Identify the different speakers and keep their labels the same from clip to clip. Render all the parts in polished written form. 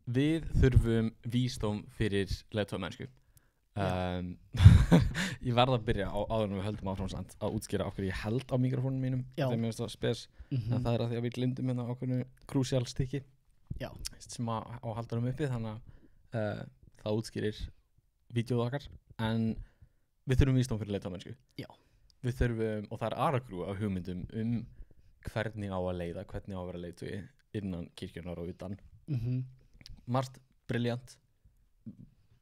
Speaker 1: Við þurfum vísdóm fyrir leiðtogamennsku. Ég verð að byrja áður en við höldum áfram samt að útskýra okkur ég held á mikrofónum mínum þegar mér finnst það spes en það að því að við glimtum hérna ákveðnu krúsjál stykki sem á haldarum uppi þannig að það útskýrir vídeóð okkar en við þurfum vísdóm fyrir leiðtogamennsku. Við þurfum, og það er aragrú af hugmyndum hvernig á að leiða, hvernig á að vera leiðtogi innan kirkjunnar og utan. Margt briljant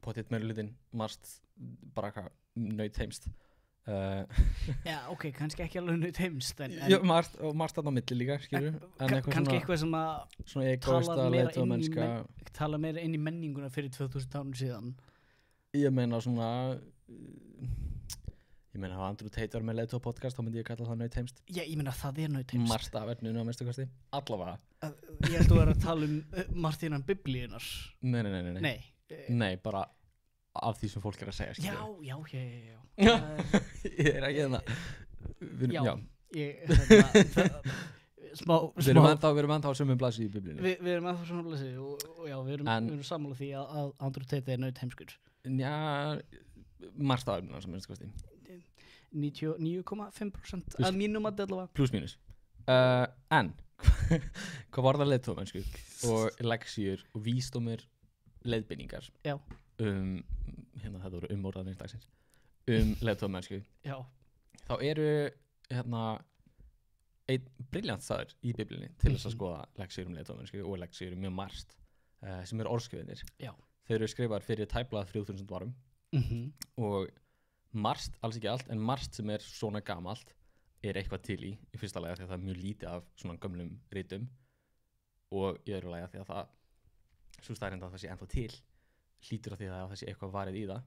Speaker 1: potið meirihlutin, margt bara eitthvað nautheimst
Speaker 2: Já, ok, kannski ekki alveg nautheimst en
Speaker 1: margt þarna á milli líka, skilur
Speaker 2: kannski eitthvað sem að
Speaker 1: svona egoista leiðtogamenska
Speaker 2: tala meira inn í menninguna fyrir 2000 árum síðan.
Speaker 1: Ég meina svona að Andrew Tate var með leiðtogapodcast þá myndi ég kalla það nautheimst.
Speaker 2: Já, ég meina það er nautheimst.
Speaker 1: Margt af efninu á minnstu kosti, allavega.
Speaker 2: Ég held að vera að tala Margt innan biblíunar.
Speaker 1: Nei, bara af því sem fólk er að segja, skilur.
Speaker 2: Já.
Speaker 1: Ég er ekki hérna.
Speaker 2: Smá.
Speaker 1: Við erum ennþá á sömu blasi í biblíunni.
Speaker 2: Við erum ennþá á sömu blasi og já, við erum sammála því að Andrew Tate er nautheimskur.
Speaker 1: Já, margt af efninu á minnstu kosti.
Speaker 2: 99,5% að mínum að allavega.
Speaker 1: Plus mínus. En hvað var það leiðtogamennsku og leksíur og vísdómir leiðbeiningar hérna þetta voru umorðanir dagsins leiðtogamennsku þá eru hérna einn briljant staður í biblíunni til þess að skoða leksíur leiðtogamennsku og leksíur mjög margt sem eru orðskjöfinir þeir eru skrifaðar fyrir tæplega 3000 árum og margt, alls ekki allt en margt sem er svona gamalt er eitthvað til í fyrsta lagi því að það er mjög lítið af svona gömlum ritum og í öðru lagi því að það svo staðreynd að það sé ennþá til hlýtur að því að það sé eitthvað varið í það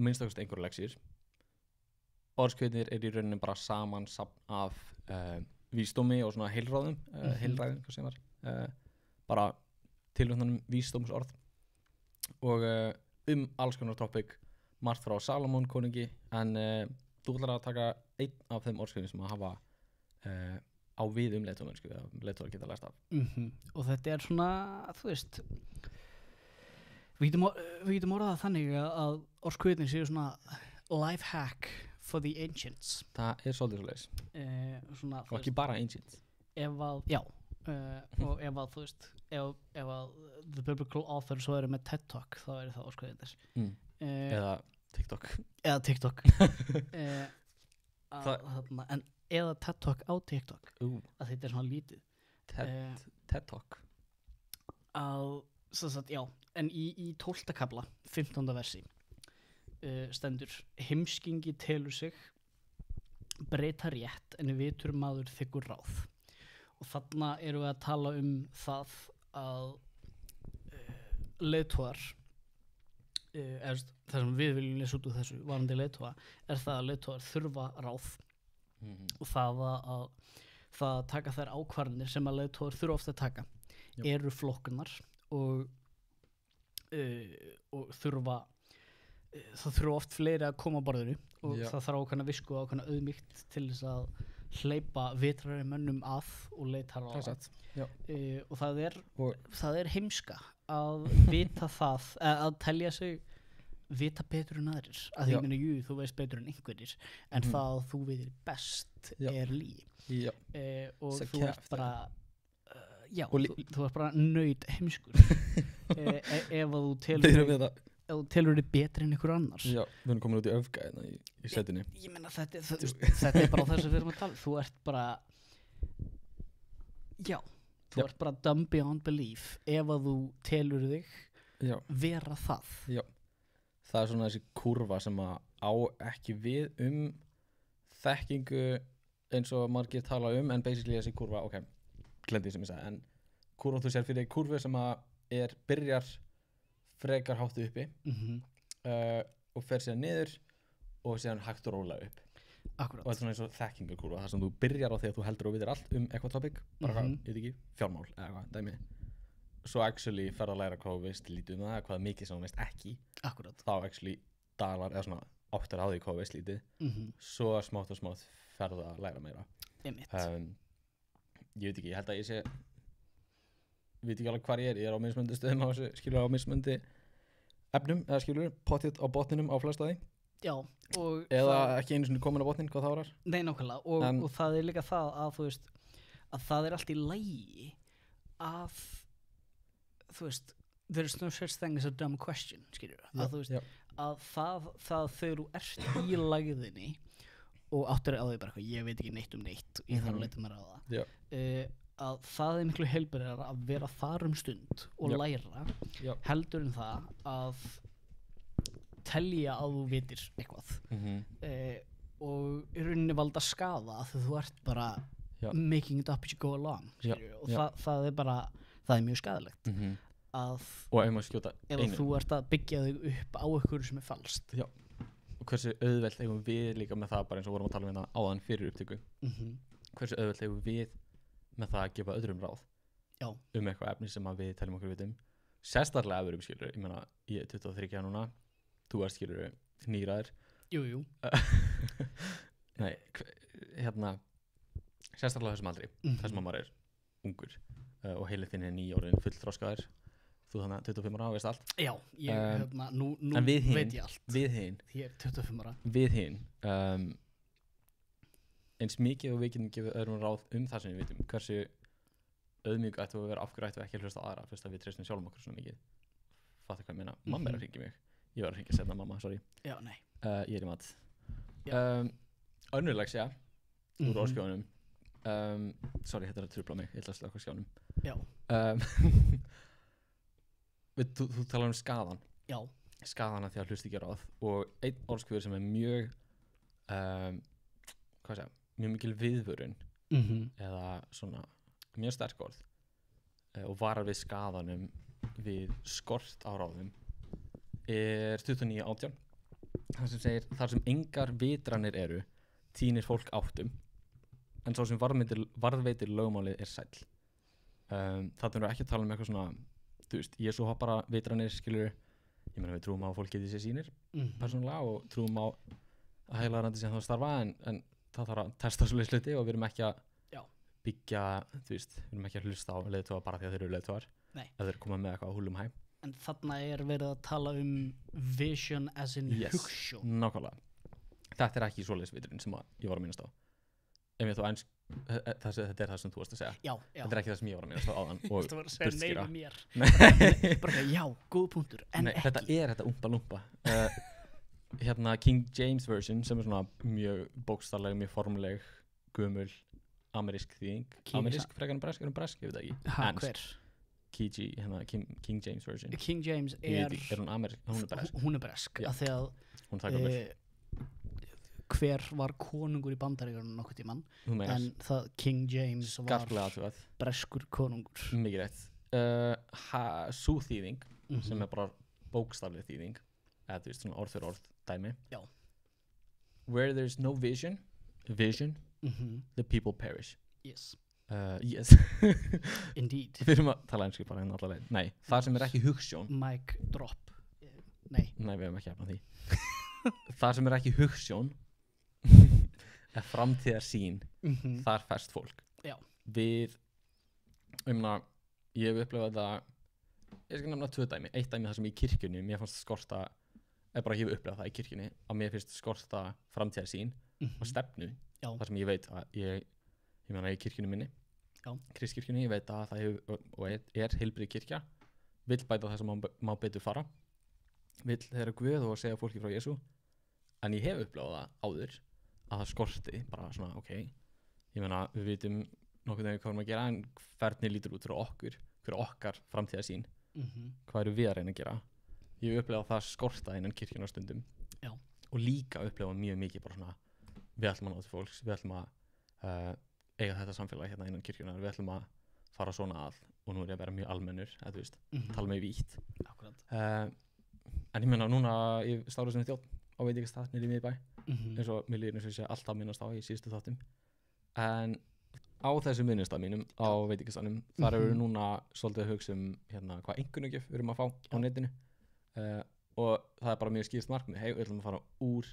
Speaker 1: minnstakast einhverju leksíur orðskjöfnir er í rauninni bara samansafn af vísdómi og svona heilræðum hvað sem var bara tilvöndunum vísdómsorð og alls konar topic margt frá Salomon konungi en þú ætlar að taka einn af þeim orðskjöfum sem að hafa á við leiðtogamennsku eða leiðtogar geta lært af
Speaker 2: og þetta er svona, þú veist við getum orðað þannig að orðskjöfnir séu svona life hack for the ancients.
Speaker 1: Það er svolítið svoleiðis og ekki bara ancients
Speaker 2: og ef að þú veist ef að the biblical authors eru með TED Talk þá er það orðskjöfnir
Speaker 1: eða TikTok
Speaker 2: en eða TED Talk á TikTok að þetta er svona lítið
Speaker 1: TED Talk
Speaker 2: en í 12. kafla 15. versi stendur heimskingi telur sig breyta rétt en vitur maður þiggur ráð og þarna erum við að tala það að leiðtogar það sem við viljum lesa út úr þessu varandi leiðtoga er það að leiðtogar þurfa ráð og það að taka þær ákvarðanir sem að leiðtogar þurfa ofta að taka eru flóknar og það þurfa oft fleiri að koma á borðinu og það þarf ákveðna visku og ákveðna auðmýkt til þess að hleypa vitrari mönnum að og leita ráða og það er heimska að vita það að telja sig vita betur en aðrir að því meina þú veist betur en einhverjir en það að þú veitir best er lygi og þú ert bara þú ert bara naut heimskur ef að þú telur þig betri en einhver annars
Speaker 1: við erum komin út í öfga í setinni
Speaker 2: ég meina þetta er bara þess að við erum að tala þú ert bara þú ert bara dumb beyond belief ef að þú telur þig vera það
Speaker 1: það er svona þessi kurva sem að á ekki við þekkingu eins og margir tala en basically þessi kurva, glendi sem ég sagði en kurva þú sér fyrir kurvu sem að byrjar frekar hátt uppi og fer síðan niður og síðan hægt og rólega upp
Speaker 2: Akkurat.
Speaker 1: Og þetta er svona eins og þekkingarkúrfa þar sem þú byrjar á því að þú heldur og vitir allt eitthvað topic bara hvað, ég veit ekki, fjármál eða eitthvað, dæmi svo actually ferð að læra hvað þú veist lítið það hvað mikið sem þú veist ekki
Speaker 2: Akkurat.
Speaker 1: Þá actually dalar eða svona áttar á því hvað þú veist lítið svo smátt og smátt ferð að læra meira ég veit ekki, ég held að ég sé veit ekki alveg hvar ég er á mismunandi stöðum á þessu, skilur á mismunandi efnum, eða skilur, pottið á botninum á flestaði.
Speaker 2: Já, og
Speaker 1: eða ekki einu sinni komin á botnin, hvað það var?
Speaker 2: Nei, nákvæmlega, og það er líka það að þú veist, að það er allt í lagi að þú veist, there's no such thing as a dumb question, skilur að þú veist, að það þegar þú ert í lagðinni og áttur á því bara eitthvað, ég veit ekki neitt neitt, ég þarf að leita mér á það, að það er miklu heilbrigðara að vera þar stund og læra heldur en það að telja að þú vitir eitthvað og í rauninni valda skaða að þú ert bara making it up as you go along og það er bara, það er mjög skaðalegt að
Speaker 1: og ef maður skjóta
Speaker 2: einu þú ert að byggja þig upp á ykkur sem er falskt
Speaker 1: og hversu auðvelt eigum við líka með það bara eins og vorum að tala um hérna áðan fyrir upptöku hversu auðvelt eigum við með það að gefa öðrum ráð eitthvað efni sem að við teljum okkur vitum sérstaklega öðrum skilur, ég meina ég er 23 núna, þú ert skilur nýraður
Speaker 2: Jú
Speaker 1: Nei, hérna sérstaklega þessum aldri þessum að maður er ungur og heilið þinn er 9 árin fullþroskaður þú þannig 25 ára, veist allt
Speaker 2: Já, ég, nú veit ég allt
Speaker 1: við hin
Speaker 2: Ég er 25 ára
Speaker 1: Við hin eins mikið og við getum gefið öðrum ráð það sem við vitum hversu auðmjúk ættum við að vera af hverju ættum við ekki að hlusta á aðra fyrst að við treystum sjálfum okkur svona mikið fattu hvað ég meina, mamma er að hringja mig ég var að hringja seinna mamma, sorry
Speaker 2: Já, nei
Speaker 1: ég er í mat önnurlegs, úr orðskjónum sorry, þetta er að trufla mig ég ætla að slaka skjánum
Speaker 2: Já
Speaker 1: þú talar um skaðan
Speaker 2: Já
Speaker 1: skaðan að því að hlusta ekki á ráð og einn orðskjóður sem er mjög hvað segja mjög mikil viðvörun eða svona mjög sterk orð og varar við skaðanum við skort á ráðum er 29:18 það sem segir þar sem engar vitranir eru týnir fólk áttum en sá sem varðveitir lögmálið er sæll það er ekki að tala um eitthvað svona þú veist, ég svo bara vitranir skilur ég meina við trúum á að fólk geti sér sýnir persónulega og trúum á að heilagarandi sem það starfa en það þarf að testa svo hluti og við erum ekki að byggja, þú veist, við erum ekki að hlusta á leiðtoga bara því að þeir eru leiðtogar ef þeir koma með eitthvað á húlum hæ
Speaker 2: En þarna er verið að tala um vision as in hugsjón
Speaker 1: Nákvæmlega Þetta er ekki svoleiðis viturinn sem ég var að minnast á ef þú eins þetta er það sem þú varst að segja
Speaker 2: Já
Speaker 1: Þetta er ekki það sem ég var að minnast á áðan og
Speaker 2: Þú var að segja nei við mér Bara já, góð punktur, en
Speaker 1: nei,
Speaker 2: ekki
Speaker 1: Þetta er þetta umpa lumpa Hérna King James version sem er svona mjög bókstarleg, mjög formuleg gömul, amerísk þýðing Amerísk, frekar en bresk, ég veit ekki
Speaker 2: Hver?
Speaker 1: King James version
Speaker 2: King James er
Speaker 1: hún amerísk?
Speaker 2: Hún er bresk af því að hver var konungur í Bandaríkjunum nokkuð tímann en það King James var breskur konungur
Speaker 1: Mikið rétt sú þýðing sem er bara bókstafleg þýðing eða þú veist svona orð fyrir orð dæmi Where there's no vision the people perish
Speaker 2: Yes
Speaker 1: Yes
Speaker 2: Indeed
Speaker 1: Við erum að tala einsku bara hérna allaveg Nei, það sem er ekki hugsjón
Speaker 2: Mic drop Nei,
Speaker 1: við erum ekki að efna því Það sem er ekki hugsjón er framtíðarsýn þar ferst fólk Við ég hef upplifað það ég skal nefna 2 dæmi eitt dæmi það sem í kirkjunni mér fannst skorta bara ég hef upplifað það í kirkjunni að mér finnst skorta framtíðarsýn og stefnu þar sem ég veit að ég meina í kirkjunni minni kristkirkjunni, ég veit að það hefur og er heilbrigð kirkja vill bæta það sem má betur fara vill þeirra Guð og segja fólki frá Jesú en ég hef upplifað það áður að það skorti bara svona ég meina við vitum nokkuð þegar hvað erum að gera en hvernig lítur út fyrir okkur fyrir okkar framtíðarsýn hvað eru við að reyna að gera ég hef upplifað það skorta innan kirkjunnar stundum og líka upplifað mjög mikið bara svona við ætlum að ná til fólks við ætlum að eiga þetta samfélag hérna innan kirkjunnar við ætlum að fara svona að og nú er ég að vera mjög almennur þú veist, tala mig vítt en ég meina núna ég starfa sem þjótt á veitingastað niður í miðbæ eins og mér líður eins og ég sé alltaf minnast á í síðustu þáttum en á þessum minnustað mínum á veitingastaðnum þar eru núna svolítið að hugsa hérna hvað einkunnagjöf við erum að fá á netinu og það er bara mjög skýrt markmið við ætlum að fara úr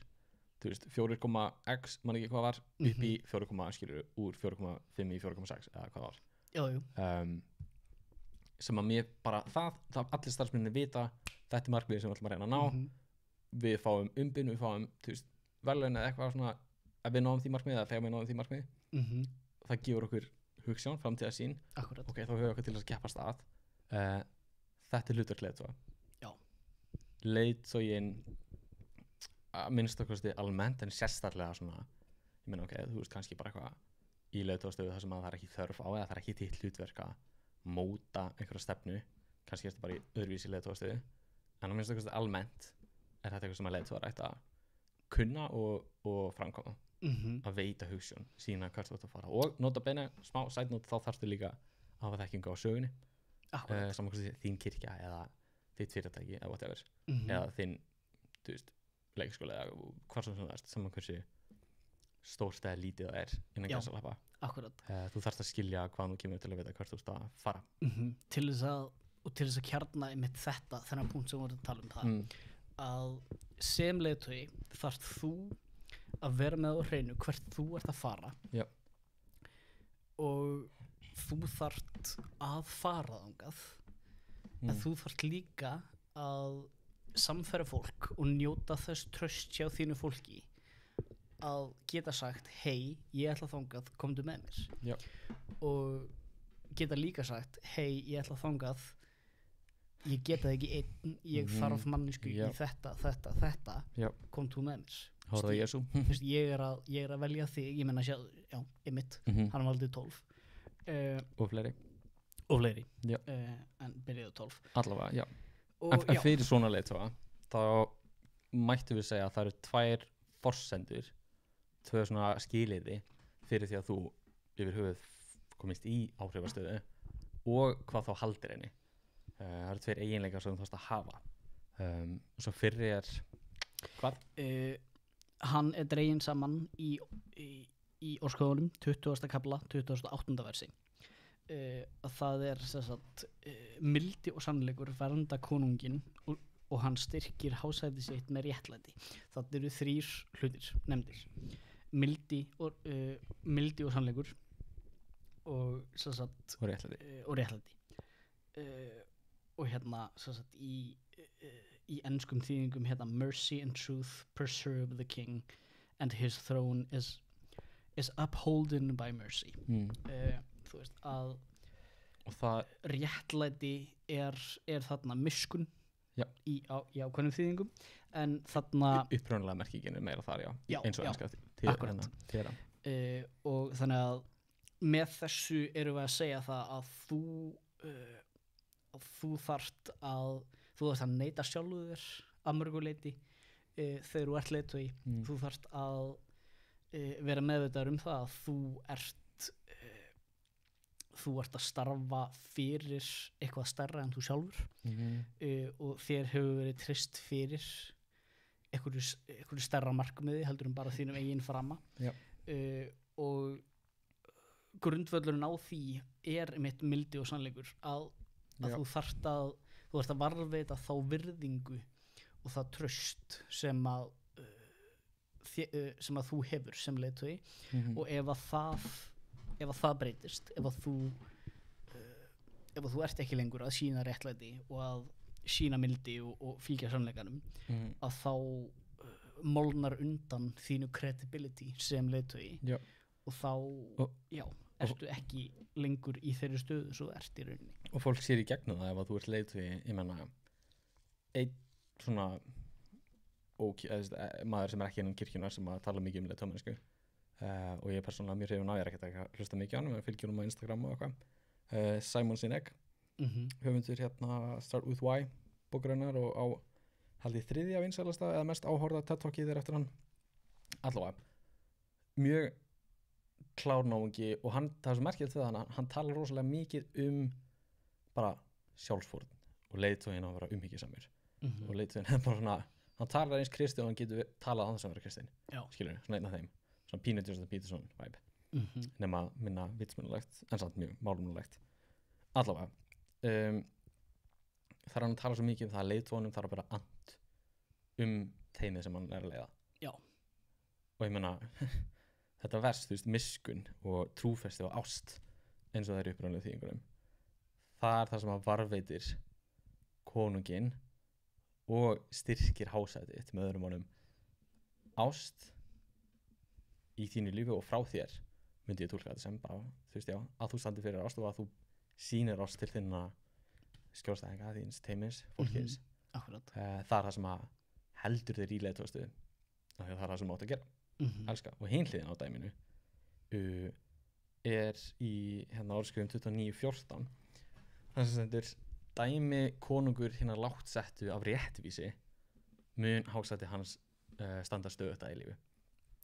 Speaker 1: þú veist, 4,x, man ekki hvað var upp í 4, skilur úr 4,5 í 4,6 eða hvað var sem að mér bara það allir starfsmenninni vita þetta markmiði sem við ætlum að reyna að ná við fáum umbyn, við fáum verðlaun eða eitthvað svona ef við náum því markmiði eða þegar við náum því markmiði það gefur okkur hugsjón, framtíðarsýn
Speaker 2: Akkurat.
Speaker 1: ok, þá höfum við okkur til að keppast að þetta hlutverk leiðtoga leiðtoginn að minnst okkur almennt en sérstaklega svona ég meina ok, þú veist kannski bara eitthvað í leiðtogastöðu þar sem að það ekki þörf á eða það ekki þitt hlutverk að móta einhverja stefnu kannski er þetta bara í öðruvísi leiðtogastöðu en að minnst okkur almennt er þetta eitthvað sem að leiðtogar ætti að kunna og framkoma að veita hugsjón, sína hvert þú ert að fara og nota bene, smá sætnót þá þarftu líka að hafa þekkingu á sögunni saman hvort þín kirkja eða þitt fyrirtæki eða whatever eða þinn, þú veist, leikskóla eða hvað sem það er, saman hversu stórt eða lítið það er innan gæsalappa þú þarfst að skilja hvað nú kemur til að vita hvert þú ert að fara
Speaker 2: til þess að kjarna einmitt þetta þennan punkt sem við vorum að tala um það að sem leiðtogi þarft þú að vera með á hreinu hvert þú ert að fara og þú þarft að fara þangað en þú þarft líka að samferða fólk og njóta þess traust hjá þínu fólki að geta sagt hei, ég ætla þangað, komdu með mér og geta líka sagt hei, ég ætla þangað ég geta það ekki einn ég þarf mannesku í þetta kom þú með mér
Speaker 1: Hóraðu Jesú
Speaker 2: ég er að velja þig ég menna sjá, einmitt hann valdi 12
Speaker 1: og fleiri
Speaker 2: en byrjaði 12
Speaker 1: allavega, en fyrir svona leiðtoga þá mættum við segja að það eru tvær forsendur tvö svona skilyrði fyrir því að þú yfir höfuð komist í áhrifastöðu og hvað þá haldir henni það eru tveir eiginleikar sem þú þarfst að hafa og svo fyrri er hvað?
Speaker 2: Hann er dreginn saman í Orskóðunum 20. kapla 28. versi það er sagt, mildi og sannleikur vernda konungin og hann styrkir hásæti sitt með réttlæti það eru 3 hlutir nefndir mildi og sannleikur og sagt, og réttlæti og hérna sagt, í enskum þýðingum hérna mercy and truth preserve the king and his throne is upholden by mercy þú veist að
Speaker 1: og það
Speaker 2: réttlæti er þarna miskun í ákveðnum þýðingum en þarna
Speaker 1: upprunalega merkingin er meira þar eins og enska
Speaker 2: og þannig að með þessu erum við að segja það að þú þarft að neita sjálfu þér að mörgu leyti þegar þú ert leiðtogi þú þarft að vera meðvitaður það að þú ert að starfa fyrir eitthvað stærra en þú sjálfur og þér hefur verið treyst fyrir einhverju stærra markmiði heldur bara þínum eigin frama og grundvöllurinn á því er mitt mildi og sannleikur að þú þarft að varðveita þá virðingu og það traust sem að þú hefur sem leiðtogi og ef það breytist ef þú ert ekki lengur að sýna réttlæti og að sýna mildi og fylgja sannleikanum að þá molnar undan þínu credibility sem leiðtogi og þá ertu ekki lengur í þeirri stöðu svo ert í rauninni
Speaker 1: og fólk sér í gegnum það ef að þú ert leiðtogi ég menna einn svona maður sem er ekki innan kirkjunar sem að tala mikið leiðtógamennsku og ég er persónulega mjög hrifinn á ég er ekkert að hlusta mikið á hann við fylgjum á Instagram og eitthvað Simon Sinek höfundur hérna Start With Why bókarinnar og á held ég 3. vinsælasta eða mest áhorfða TED-talkið eftir hann allavega mjög klárnáungi og það er svo merkilegt við hann talar rosalega mikið bara sjálfsfórn og leiðtoginn að vera umhyggjusamur og leiðtoginn er bara svona hann talar eins kristi og hann getur talað án þess að vera kristin skilur við, svona einn af þeim svona Pínu Jordan Peterson vibe nema minna vitsmunulegt en samt mjög málumulegt allavega þar hann talar svo mikið það að leiðtogunum þarf að bera and teimið sem hann er að leiða og ég meina þetta vers, þú veist, miskun og trúfesti og ást eins og það er uppræðanlega þýðingunum það það sem að varðveitir konunginn og styrkir hásætið með öðrum orðum ást í þínu lífi og frá þér myndi ég túlka þetta sem bara, þú veist já, að þú standir fyrir ást og að þú sýnir ást til þinna skjólstæðinga, þíns teymis, fólkins. Það það sem að heldur þér í leiðtogastöðu og það það sem átt að gera, elska. Og hin hliðin á dæminu í hérna orðskrifum 29:14 þar sem stendur dæmi konungur hérna lágt settu af réttvísi mun hásæti hans standa stöðugt að eilífu.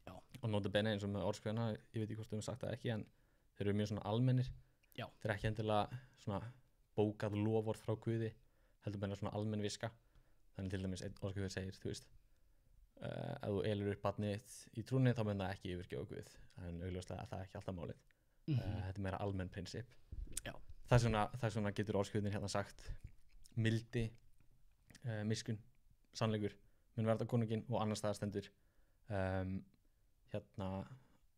Speaker 1: Já. Og nota bene eins og með orðskrifina, ég veit ekki hvort við höfum sagt það ekki, en þeir eru mjög svona almennir. Já. Þeir eru ekki endilega svona bókað loforð frá Guði, heldur meina svona almenn viska. Þannig til dæmis einn orðskrifur segir, þú veist, ef þú elur upp barnið í trúnni þá mun það ekki yfirgefa Guð, en augljóslega það ekki alltaf málið. Þetta meira almenn prinsip. Já. Það er svona getur orðskrifin hérna sagt mildi, miskunn, sannleikur mun verða konunginn og annars staðar stendur hérna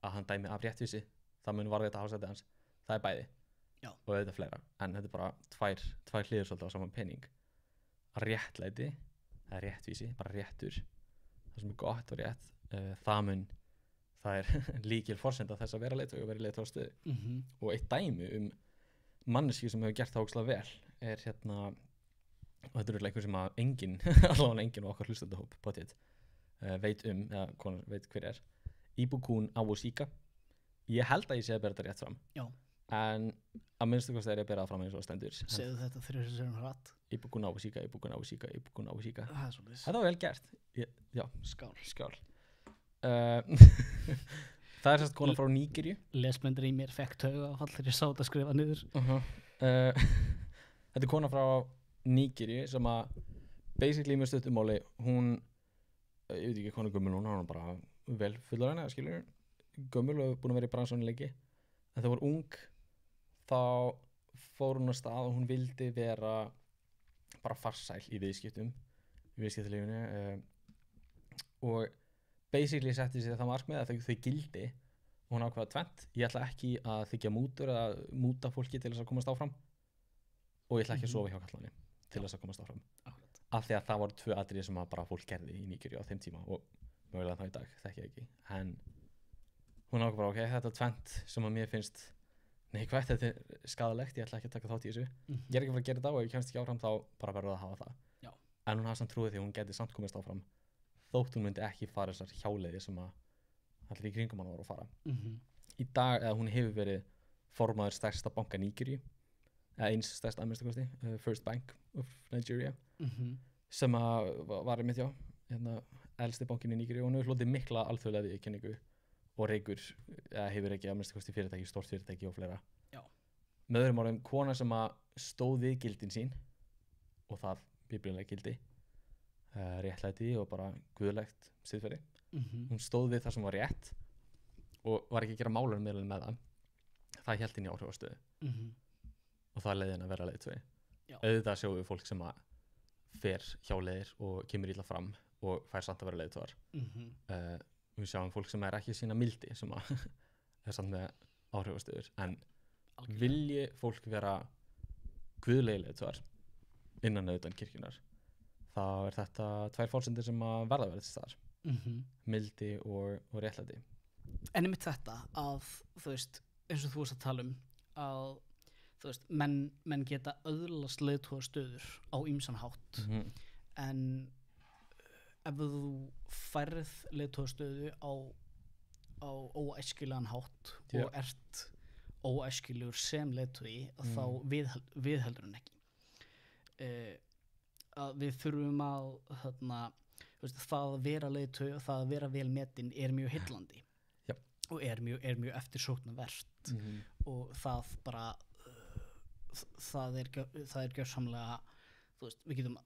Speaker 1: að hann dæmi af réttvísi, það mun varðveita hásætið hans, það er bæði. Já. Og auðvitað fleira, en þetta er bara tvær hliðar svolítið á saman pening. Að réttlæti, það er réttvísi, bara réttur, það sem er gott og rétt, það er líkil forsenda þess að vera leiðtogi og vera í leiðtogastöðu. Og eitt dæmi manneskju sem hefur gert það ógeðslega vel er hérna, og þetta er einhver sem að enginn, allavega enginn á okkar hlustendahóp potið, veit eða konar veit hver er, Ibukun Awosika. Ég held að ég sé að bera þetta rétt fram. Já. En að minnstu kosti er ég að bera það fram eins og stendur.
Speaker 2: Segðu þetta þegar þú segir hratt.
Speaker 1: Ibukun Awosika, Ibukun Awosika, Ibukun Awosika.
Speaker 2: Það er svolítið.
Speaker 1: Þetta var vel gert. Já.
Speaker 2: Skál.
Speaker 1: Það er sérst kona frá Nígeríu.
Speaker 2: Lesblendur í mér fekk taugafall þegar ég sá þetta skrifa niður.
Speaker 1: Þetta er kona frá Nígeríu sem að basically með stuttumáli, hún, ég veit ekki hvað gömul hún er bara vel fullorðin eða skilur, gömul og búin að vera í bransanum lengi, en þegar hún var ung þá fór hún á stað og hún vildi vera bara farsæl í viðskiptalífinu og basically setti sér það markmið að þau gildi og hún ákvaða tvennt, ég ætla ekki að þykja mútur eða múta fólki til þess að komast áfram og ég ætla ekki að sofa hjá kallanum til þess að komast áfram. Af því að það voru 2 atriði sem bara fólk gerði í Nígeríu á þeim tíma og mögulega þá í dag, þekki ég ekki, en hún ákvað bara, ok, þetta er tvennt sem að mér finnst neikvætt, þetta er skaðalegt, ég ætla ekki að taka þátt í þessu, ég er ekki að fara að gera þetta og ef ég kemst ekki áfram þá bara verður að hafa það. Já. En hún hafði samt trúið því hún geti samt komist áfram þótt hún myndi ekki fara þessar hjáleiðir sem að allir í kringum hann voru að fara. Í dag, eða hún hefur verið formaður stærsta banka Nígeríu, eða eins stærsta administrakosti, First Bank of Nigeria, sem að var einmitt elsti bankin í Nígeríu og hún hefur hlotið mikla alþjóðlega viðurkenningu og reykur, eða hefur ekki administrakosti fyrirtæki, stórt fyrirtæki og fleira. Já. Með öðrum orðum, kona sem að stóð við gildin sín og það biblíulega gildi, réttlæti og bara guðlegt siðferði. Hún stóð við það sem var rétt og var ekki að gera málunum með það. Það hélt inn í áhrifastöðu og það leiði henni að vera leiðtogi. Auðvitað sjáum við fólk sem að fer hjáleiðir og kemur illa fram og fær samt að vera leiðtogar. Við sjáum fólk sem er ekki sína mildi sem að er samt með áhrifastöður, en vilji fólk vera guðlegi leiðtogar innan eða utan kirkjunar, þá er þetta 2 forsendur sem að verða til staðar. Mildi og réttlæti.
Speaker 2: En einmitt þetta að, þú veist, eins og þú veist að tala að þú veist, menn geta öðlast leiðtogastöður á ýmsan hátt, en ef þú færð leiðtogastöðu á óæskilegan hátt og ert óæskilegur sem leiðtogi, þá viðheldur hann ekki. Að við þurfum að það að vera leiðtogi og það að vera vel metinn er mjög heillandi og er mjög eftirsóknarvert og það bara það er gjörsamlega, þú veist, við getum,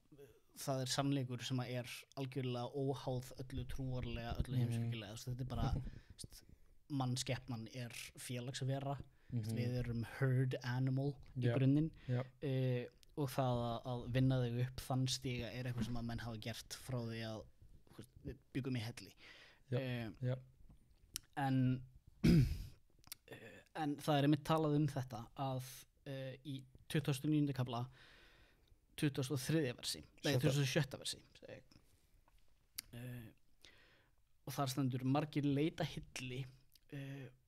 Speaker 2: það er sannleikur sem er algjörlega óháð öllu trúarlega, öllu heimspekilega, þetta er bara mannskepnan er félagsvera, við erum herd animal í grunninn, og það að vinna þig upp þann stiga er eitthvað sem að menn hafa gert frá því að við byggum í helli. En það er einmitt talað þetta að í 29. kafla 23. versi nei, 27. versi og þar stendur margir leita hilli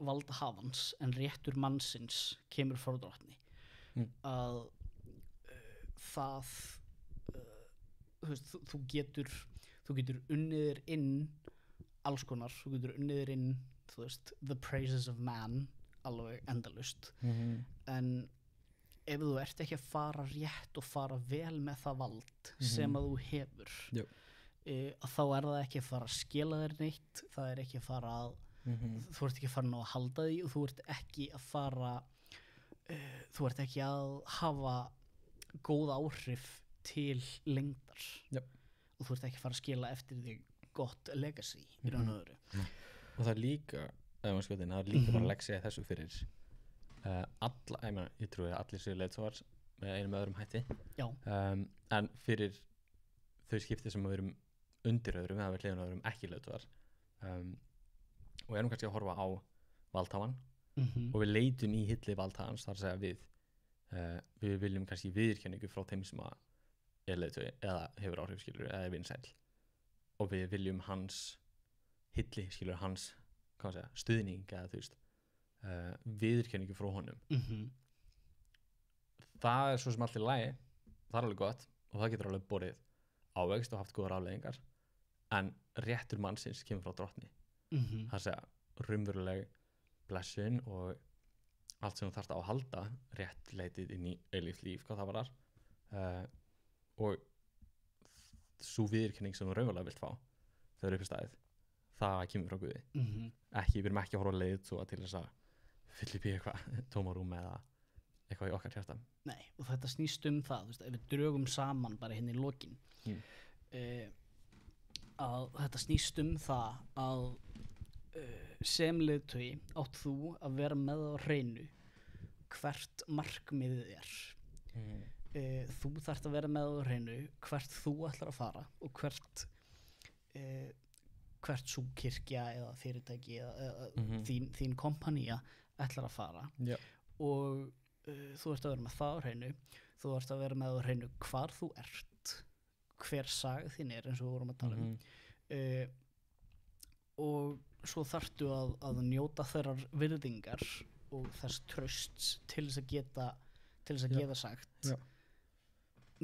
Speaker 2: valda hafans en réttur mannsins kemur frá drottni að það þú getur unniðir inn alls konar, þú getur unniðir inn the praises of man alveg endalust en ef þú ert ekki að fara rétt og fara vel með það vald sem að þú hefur að þá er það ekki að fara að skila þér neitt, það er ekki að fara að þú ert ekki að fara að halda því og þú ert ekki að fara þú ert ekki að hafa góð áhrif til lengdar og þú ert ekki að fara að skila eftir því gott legacy í raun og öðru
Speaker 1: og það er líka það er líka bara legacy þessu fyrir ég trúi að allir séu leiðtogar með einum öðrum hætti en fyrir þau skipti sem við erum undir öðrum eða við hliðum öðrum ekki leiðtogar og erum kannski að horfa á valdhafann og við leitum í hilli valdhafans þar að segja við viljum kannski viðurkenningu frá þeim sem að er leiðtogi eða hefur áhrifskilur eða er vinsæll og við viljum hans hilli skilur hans stuðning eða viðurkenningu frá honum það er svo sem allt í lagi það er alveg gott og það getur alveg borið ávegst og haft góðar afleiðingar en réttur mannsins kemur frá drottni það segja raunveruleg blessun og allt sem þú þarft á að halda rétt leitið inn í eilíft líf hvað það var og svo viðurkenning sem þú raunverulega vilt fá þau eru upp í staðið það kemur frá Guði við erum ekki að horfa leið svo til þess að fylla upp í eitthvað tómarúm eða eitthvað í okkar hjarta
Speaker 2: Nei, og þetta snýst það ef við drögum saman bara hérna í lokin að þetta snýst það að sem leiðtogi átt þú að vera með á hreinu hvert markmiðið er þú þarft að vera með á hreinu hvert þú ætlar að fara og hvert sú kirkja eða fyrirtæki eða þín kompanía ætlar að fara og þú ert að vera með það á hreinu þú ert að vera með á hreinu hvar þú ert hver saga þín er eins og við vorum að tala og svo þarftu að njóta þeirrar virðingar og þess trausts til þess að geta sagt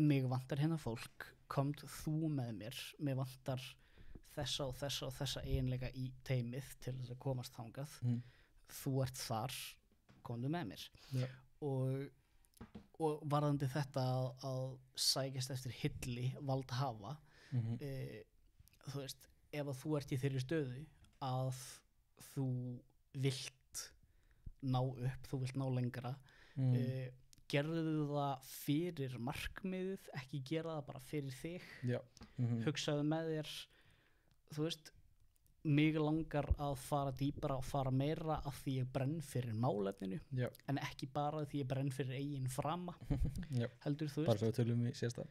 Speaker 2: mig vantar hérna fólk komd þú með mér vantar þessa og þessa eiginleika í teymið til þess að komast þangað þú ert þar, komdu með mér og varðandi þetta að sækjast eftir hilli valdhafa þú veist ef að þú ert í þeirri stöðu að þú vilt ná upp, þú vilt ná lengra gerðu það fyrir markmiðið, ekki gera það bara fyrir þig hugsaðu með þér þú veist mig langar að fara dýpra og fara meira af því ég brenn fyrir málefninu en ekki bara því ég brenn fyrir eigin frama heldur þú veist
Speaker 1: bara svo við tölum í síðasta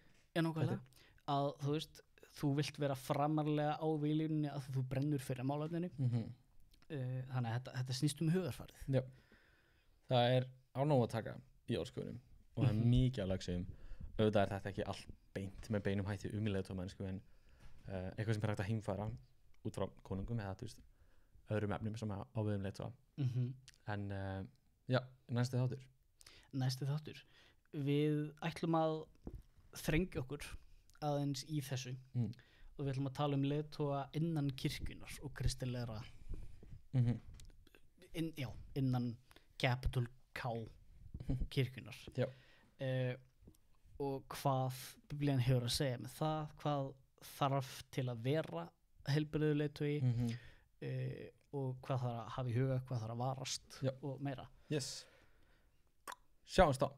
Speaker 2: að þú veist þú vilt vera framarlega á viljunni að þú brennur fyrir málefninu þannig að þetta snýst hugarfarið
Speaker 1: það er á nóg að taka í áskorunum og það er mikið að lagsum auðvitað er þetta ekki allt beint með beinum hætti í leiðtogamennskju en eitthvað sem er hægt að heimfæra út frá konungum eða þú veist öðrum efnum sem á við leiðtoga en næsti þáttur við ætlum að þrengja okkur aðeins í þessu og við ætlum að tala leiðtoga innan kirkjunar og kristilegra innan capital K kirkjunar og hvað Biblían hefur að segja með það hvað þarf til að vera heilbrigður leiðtogi og hvað þarf að hafa í huga hvað þarf að varast og meira Sjáumst þá